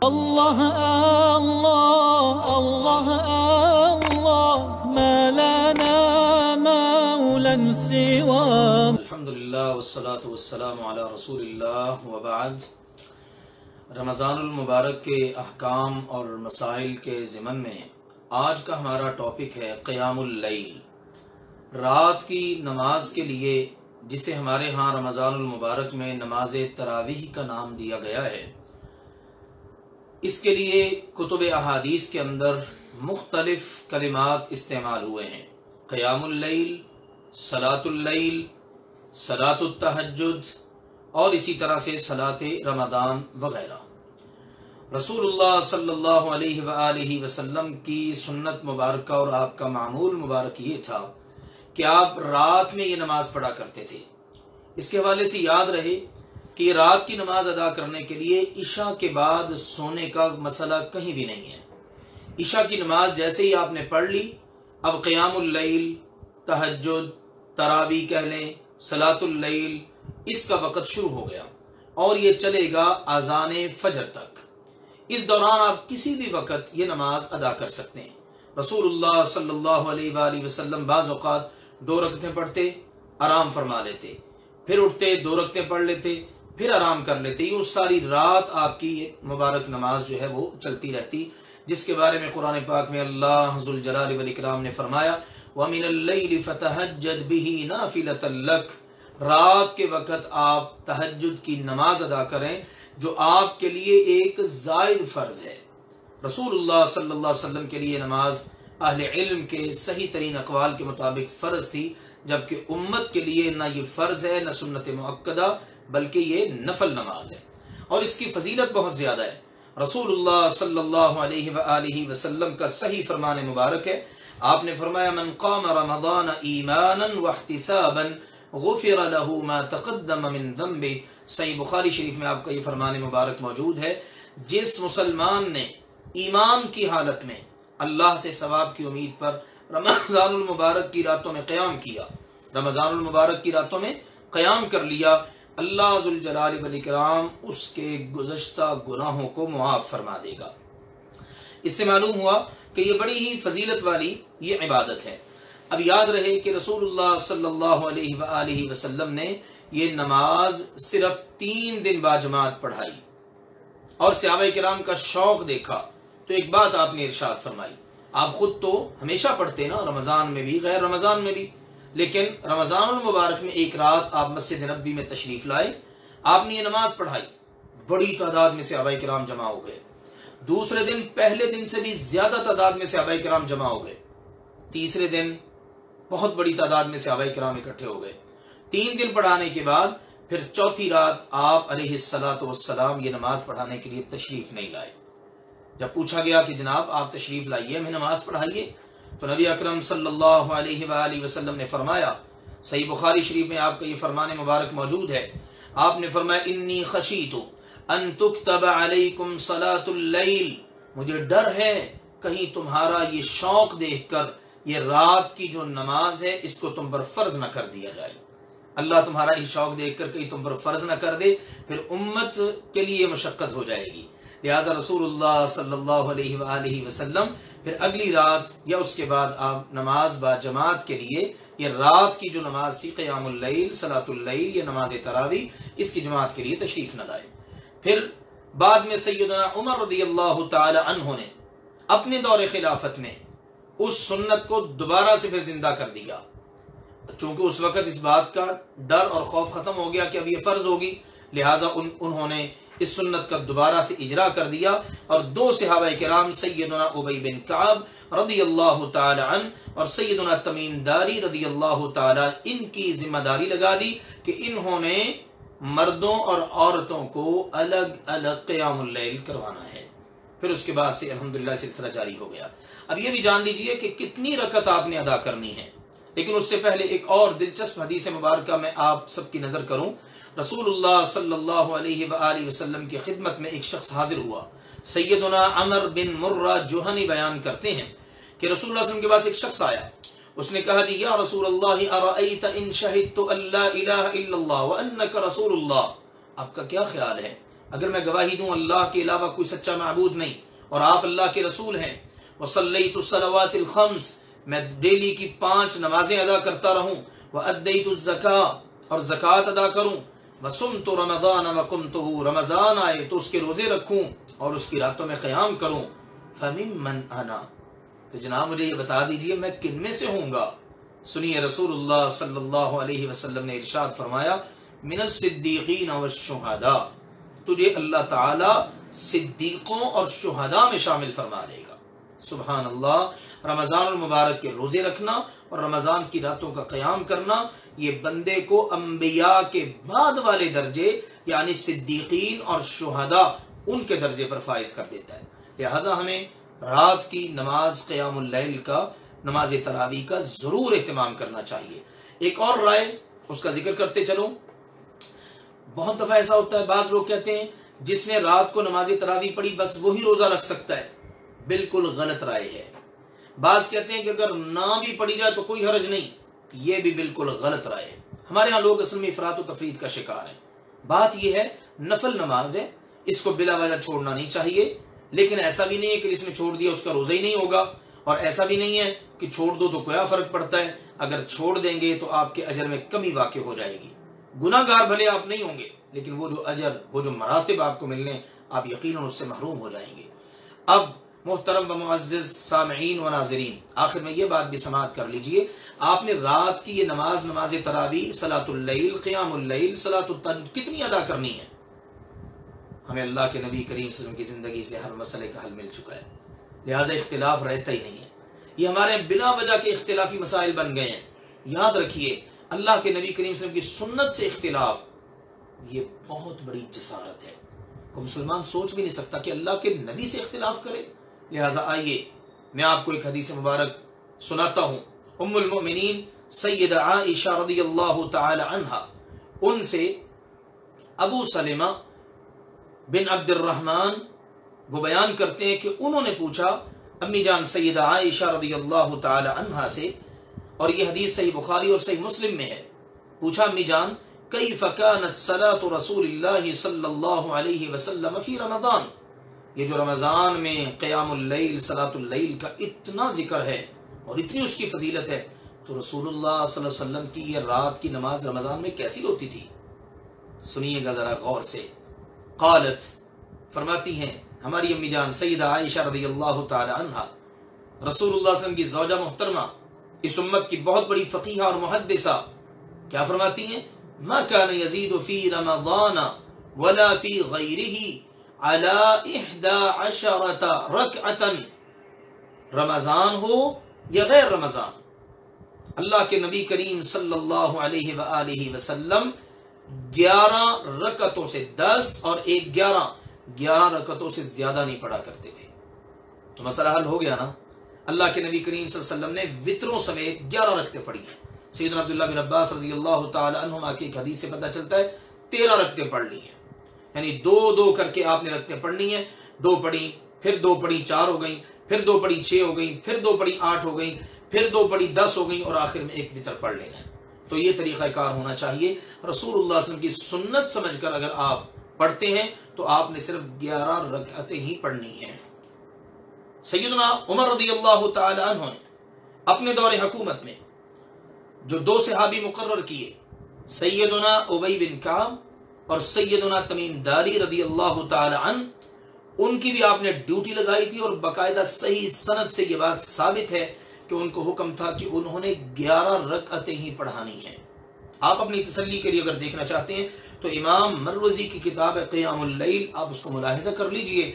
الله الله الله الله ما لنا مولا سواه. الحمدللہ والصلاة والسلام علی رسول اللہ وبعد. رمضان المبارک کے احکام اور مسائل کے ضمن میں آج کا ہمارا ٹاپک ہے قیام اللیل، رات کی نماز کے لیے، جسے ہمارے ہاں رمضان المبارک میں نماز تراویح کا نام دیا گیا ہے. اس کے لیے کتب احادیث کے اندر مختلف کلمات استعمال ہوئے ہیں: قیام اللیل، صلاۃ اللیل، صلاۃ التہجد، اور اسی طرح سے صلاۃ رمضان وغیرہ. رسول اللہ صلی اللہ علیہ وآلہ وسلم کی سنت مبارکہ اور آپ کا معمول مبارک یہ تھا کہ آپ رات میں یہ نماز پڑھا کرتے تھے. اس کے حوالے سے یاد رہے کہ رات کی نماز ادا کرنے کے لیے عشاء کے بعد سونے کا مسئلہ کہیں بھی نہیں ہے. عشاء کی نماز جیسے ہی آپ نے پڑھ لی، اب قیام اللیل، تہجد، تراویح کہہ لیں، صلاۃ اللیل، اس کا وقت شروع ہو گیا اور یہ چلے گا اذان فجر تک. اس دوران آپ کسی بھی وقت یہ نماز ادا کر سکتے ہیں. رسول اللہ صلی اللہ علیہ وآلہ وسلم بعض اوقات 2 رکعتیں پڑھتے، آرام فرما لیتے، پھر اٹھتے 2 رکعتیں پڑھ لیتے، پھر آرام کر لیتے. یوں ساری رات آپ کی یہ مبارک نماز جو ہے وہ چلتی رہتی، جس کے بارے میں قرآن پاک میں اللہ ذوالجلال والاکرام نے فرمایا وَمِنَ اللَّيْلِ فَتَهَجَّدْ بِهِ نَافِلَةً لَكَ. رات کے وقت آپ تہجد کی نماز ادا کریں جو آپ کے لیے ایک زائد فرض ہے. رسول اللہ صلی اللہ علیہ وسلم کے لیے نماز اہل علم کے صحیح ترین اقوال کے مطابق فرض تھی، جبکہ امت کے لیے نہ یہ فرض ہے نہ سنت مؤکدہ، بلکہ یہ نفل نماز ہے اور اس کی فضیلت بہت زیادہ ہے. رسول اللہ صلی اللہ علیہ وآلہ وسلم کا صحیح فرمان مبارک ہے. آپ نے فرمایا من قام رمضان ایمانا واحتسابا غفر له ما تقدم من ذنبه. صحیح بخاری شریف میں آپ کا یہ فرمان مبارک موجود ہے، جس مسلمان نے ایمان کی حالت میں اللہ سے ثواب کی امید پر رمضان المبارک کی راتوں میں قیام کیا، رمضان المبارک کی راتوں میں قیام کر لیا، اللہ ذوالجلال والاکرام اس کے گزشتہ گناہوں کو معاف فرما دے گا. اس سے معلوم ہوا کہ یہ بڑی ہی فضیلت والی یہ عبادت ہے. اب یاد رہے کہ رسول اللہ صلی اللہ علیہ وآلہ وسلم نے یہ نماز صرف 3 دن باجماعت پڑھائی اور صحابہ کرام کا شوق دیکھا تو ایک بات آپ نے ارشاد فرمائی. آپ خود تو ہمیشہ پڑھتے نا، رمضان میں بھی غیر رمضان میں بھی، لیکن رمضان المبارک میں ایک رات آپ مسجد نبوی میں تشریف لائے، آپ نے یہ نماز پڑھائی، بڑی تعداد میں صحابہ کرام جمع ہو گئے. دوسرے دن پہلے دن سے بھی زیادہ تعداد میں صحابہ کرام جمع ہو گئے. تیسرے دن بہت بڑی تعداد میں صحابہ کرام اکٹھے ہو گئے. 3 دن پڑھانے کے بعد پھر چوتھی رات آپ علیہ الصلاۃ والسلام یہ نماز پڑھانے کے لیے تشریف نہیں لائے. جب پوچھا گیا کہ جناب آپ تشریف لائیے، ہمیں نماز پڑھائیے، تو نبی اکرم صلی اللہ علیہ وآلہ وسلم نے فرمایا، صحیح بخاری شریف میں آپ کا یہ فرمان مبارک موجود ہے، آپ نے فرمایا انی خشیت ان تکتب علیکم صلاۃ اللیل. مجھے ڈر ہے کہیں تمہارا یہ شوق دیکھ کر یہ رات کی جو نماز ہے اس کو تم پر فرض نہ کر دیا جائے. اللہ تمہارا یہ شوق دیکھ کر کہیں تم پر فرض نہ کر دے، پھر امت کے لیے مشقت ہو جائے گی. لہذا رسول اللہ صلی اللہ علیہ وآلہ وسلم پھر اگلی رات یا اس کے بعد آپ نماز با جماعت کے لیے یہ رات کی جو نماز تھی قیام اللیل، صلاۃ اللیل یا نماز تراویح، اس کی جماعت کے لیے تشریف نہ لائے. پھر بعد میں سیدنا عمر رضی اللہ تعالی عنہ نے اپنے دور خلافت میں اس سنت کو دوبارہ سے پھر زندہ کر دیا. چونکہ اس وقت اس بات کا ڈر اور خوف ختم ہو گیا کہ اب یہ فرض ہوگی، لہٰذا انہوں نے اس سنت کا دوبارہ سے اجرا کر دیا اور 2 صحابہ کرام سیدنا ابی بن کعب رضی اللہ تعالی عنہ اور سیدنا تمیم داری رضی اللہ تعالی ان کی ذمہ داری لگا دی کہ انہوں نے مردوں اور عورتوں کو الگ الگ قیام اللیل کروانا ہے. پھر اس کے بعد سے الحمدللہ سلسلہ جاری ہو گیا. اب یہ بھی جان لیجئے کہ کتنی رکعت آپ نے ادا کرنی ہے، لیکن اس سے پہلے ایک اور دلچسپ حدیث مبارکہ میں آپ سب کی نظر کروں. رسول اللہ صلی اللہ علیہ وآلہ وسلم کی خدمت میں ایک شخص حاضر ہوا. سیدنا عمر بن مرہ جوہنی بیان کرتے ہیں کہ رسول اللہ صلی اللہ علیہ وسلم کے پاس ایک شخص آیا. اس نے کہا جی یا رسول اللہ ارأیت ان شہدت ان لا الہ الا اللہ وانک رسول اللہ. آپ کا کیا خیال ہے اگر میں گواہی دوں اللہ کے علاوہ کوئی سچا معبود نہیں اور آپ اللہ کے رسول ہیں، وصلیت الصلوات الخمس، میں ڈیلی کی 5 نمازیں ادا کرتا رہوں، وادیت الزکاۃ، اور زکوٰۃ ادا کروں، وصمت رمضان وقمتہ، رمضان آئے تو اس کے روزے رکھوں اور اس کی راتوں میں قیام کروں، فممن انا، تو جناب مجھے یہ بتا دیجئے میں کن میں سے ہوں گا؟ سنیے رسول اللہ صلی اللہ علیہ وسلم نے ارشاد فرمایا، من الصدیقین والشہداء، تجھے اللہ تعالی صدیقوں اور شہداء میں شامل فرما دے گا۔ سبحان اللہ، رمضان المبارک کے روزے رکھنا اور رمضان کی راتوں کا قیام کرنا یہ بندے کو انبیاء کے بعد والے درجے یعنی صدیقین اور شہداء ان کے درجے پر فائز کر دیتا ہے۔ لہذا ہمیں رات کی نماز قیام اللیل کا، نماز تراویح کا ضرور اہتمام کرنا چاہیے۔ ایک اور رائے اس کا ذکر کرتے چلو، بہت دفعہ ایسا ہوتا ہے بعض لوگ کہتے ہیں جس نے رات کو نماز تراویح پڑھی بس وہی روزہ رکھ سکتا ہے، بالکل غلط رائے ہے۔ بعض کہتے ہیں کہ اگر نہ بھی پڑھی جائے تو کوئی حرج نہیں، یہ بھی بالکل غلط رائے ہے۔ ہمارے ہاں لوگ اصل میں افراط و تفریط کا شکار ہیں۔ بات یہ ہے نفل نماز ہے، اس کو بلا وجہ چھوڑنا نہیں چاہیے، لیکن ایسا بھی نہیں ہے کہ جس نے چھوڑ دیا اس کا روزہ ہی نہیں ہوگا، اور ایسا بھی نہیں ہے کہ چھوڑ دو تو کیا فرق پڑتا ہے، اگر چھوڑ دیں گے تو آپ کے اجر میں کمی واقع ہو جائے گی۔ گناہ گار بھلے آپ نہیں ہوں گے، لیکن وہ جو اجر، وہ جو مراتب آپ کو ملنے، آپ یقیناً اس سے محروم ہو جائیں گے۔ اب محترم و معزز سامعین و ناظرین، آخر میں یہ بات بھی سماعت کر لیجئے، آپ نے رات کی یہ نماز تراویح، صلاۃ اللیل، قیام اللیل، صلاۃ التہجد کتنی ادا کرنی ہے؟ ہمیں اللہ کے نبی کریم صلی اللہ علیہ وسلم کی زندگی سے ہر مسئلے کا حل مل چکا ہے، لہٰذا اختلاف رہتا ہی نہیں ہے۔ یہ ہمارے بلا وجہ کے اختلافی مسائل بن گئے ہیں۔ یاد رکھیے، اللہ کے نبی کریم صلی اللہ علیہ وسلم کی سنت سے اختلاف یہ بہت بڑی جسارت ہے۔ کوئی مسلمان سوچ بھی نہیں سکتا کہ اللہ کے نبی سے اختلاف کرے۔ لہٰذا آئیے میں آپ کو ایک حدیث مبارک سناتا ہوں۔ ام المؤمنین سیدہ عائشہ رضی اللہ تعالی عنہا، ان سے ابو سلمہ بن عبد الرحمن وہ بیان کرتے ہیں کہ انہوں نے پوچھا امی جان سیدہ عائشہ رضی اللہ تعالی عنہا سے، اور یہ حدیث صحیح بخاری اور صحیح مسلم میں ہے، پوچھا امی جان کیف کانت صلاۃ رسول اللہ صلی اللہ علیہ وسلم فی رمضان، یہ جو رمضان میں قیام اللیل، صلاۃ اللیل کا اتنا ذکر ہے اور اتنی اس کی فضیلت ہے، تو رسول اللہ صلی اللہ علیہ وسلم کی یہ رات کی نماز رمضان میں کیسی ہوتی تھی؟ سنیے گا ذرا غور سے۔ قالت، فرماتی ہیں ہماری امی جان سیدہ عائشہ رضی اللہ تعالی عنہا، رسول اللہ صلی اللہ علیہ وسلم کی زوجہ محترمہ، اس امت کی بہت بڑی فقیہہ اور محدثہ، کیا فرماتی ہیں؟ ما كان يزيد في رمضان ولا في غيره على 11 ركعة، رمضان ہو یا غیر رمضان، اللہ کے نبی کریم صلی اللہ علیہ وآلہ وسلم 11 رکعتوں سے 10 اور 11 رکعتوں سے زیادہ نہیں پڑھا کرتے تھے۔ تو مسئلہ حل ہو گیا نا؟ اللہ کے نبی کریم صلی اللہ علیہ وسلم نے وطروں سمیت 11 رکعتیں پڑھی ہیں۔ سیدنا عبداللہ بن عباس رضی اللہ تعالی عنہما کی ایک حدیث سے پتہ چلتا ہے 13 رکعتیں پڑھ لی ہیں، یعنی 2 کر کے آپ نے رکعتیں پڑھنی ہیں، 2 پڑھی، پھر 2 پڑھی 4 ہو گئیں، پھر 2 پڑھی 6 ہو گئیں، پھر 2 پڑھی 8 ہو گئیں، پھر 2 پڑھی 10 ہو گئیں، اور آخر میں ایک وتر پڑھ لینا ہے۔ تو یہ طریقہ کار ہونا چاہیے۔ رسول اللہ صلی اللہ علیہ وسلم کی سنت سمجھ کر اگر آپ پڑھتے ہیں تو آپ نے صرف 11 رکعتیں ہی پڑھنی ہیں۔ سیدنا عمر رضی اللہ تعالی عنہ نے اپنے دور حکومت میں جو 2 صحابی مقرر کیے، سیدنا ابی بن کعب اور سیدنا تمیم داری رضی اللہ تعالی عنہ، ان کی بھی آپ نے ڈیوٹی لگائی تھی، اور باقاعدہ صحیح سند سے یہ بات ثابت ہے کہ ان کو حکم تھا کہ انہوں نے 11 رکعتیں ہی پڑھانی ہیں۔ آپ اپنی تسلی کے لیے اگر دیکھنا چاہتے ہیں تو امام مروزی کی کتاب قیام اللیل، آپ اس کو ملاحظہ کر لیجئے،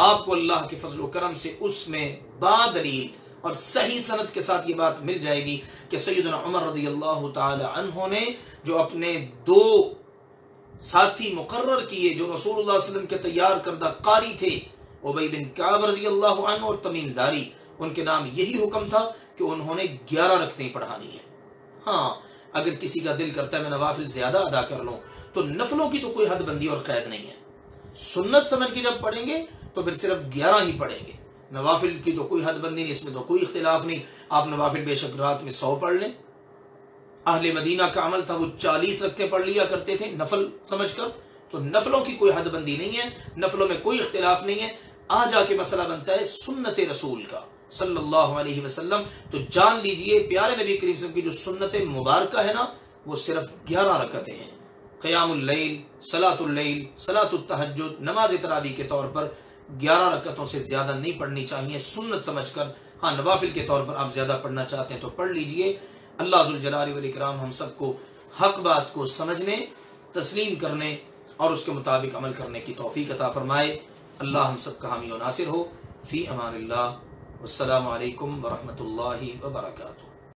آپ کو اللہ کے فضل و کرم سے اس میں بادلیل اور صحیح سند کے ساتھ یہ بات مل جائے گی کہ سیدنا عمر رضی اللہ تعالی عنہ نے جو اپنے 2 ساتھی مقرر کیے جو رسول اللہ صلی اللہ علیہ وسلم کے تیار کردہ قاری تھے، ابی بن کعب رضی اللہ عنہ اور تمیم داری، ان کے نام یہی حکم تھا کہ انہوں نے 11 رکعتیں پڑھانی ہیں۔ ہاں اگر کسی کا دل کرتا ہے میں نوافل زیادہ ادا کر لوں تو نفلوں کی تو کوئی حد بندی اور قید نہیں ہے، سنت سمجھ کے جب پڑھیں گے تو پھر صرف 11 ہی پڑھیں گے، نوافل کی تو کوئی حد بندی نہیں، اس میں تو کوئی اختلاف نہیں، آپ نوافل بے شک رات میں 100 پڑھ لیں۔ اہل مدینہ کا عمل تھا وہ 40 رکعتیں پڑھ لیا کرتے تھے نفل سمجھ کر، تو نفلوں کی کوئی حد بندی نہیں ہے، نفلوں میں کوئی اختلاف نہیں ہے۔ آ جا کے مسئلہ بنتا ہے سنت رسول کا صلی اللہ علیہ وسلم، تو جان لیجئے پیارے نبی کریم صلی اللہ علیہ وسلم کی جو سنت مبارکہ ہے نا وہ صرف 11 رکعتیں ہیں۔ قیام اللیل، صلاۃ اللیل، صلاۃ التہجد، نماز تراویح کے طور پر 11 رکعتوں سے زیادہ نہیں پڑھنی چاہیے سنت سمجھ کر۔ ہاں نوافل کے طور پر آپ زیادہ پڑھنا چاہتے ہیں تو پڑھ لیجئے۔ اللہ ذوالجلال والاکرام ہم سب کو حق بات کو سمجھنے، تسلیم کرنے اور اس کے مطابق عمل کرنے کی توفیق عطا فرمائے۔ اللہ ہم سب کا حامی و ناصر ہو۔ فی امان اللہ، والسلام علیکم ورحمۃ اللہ وبرکاتہ۔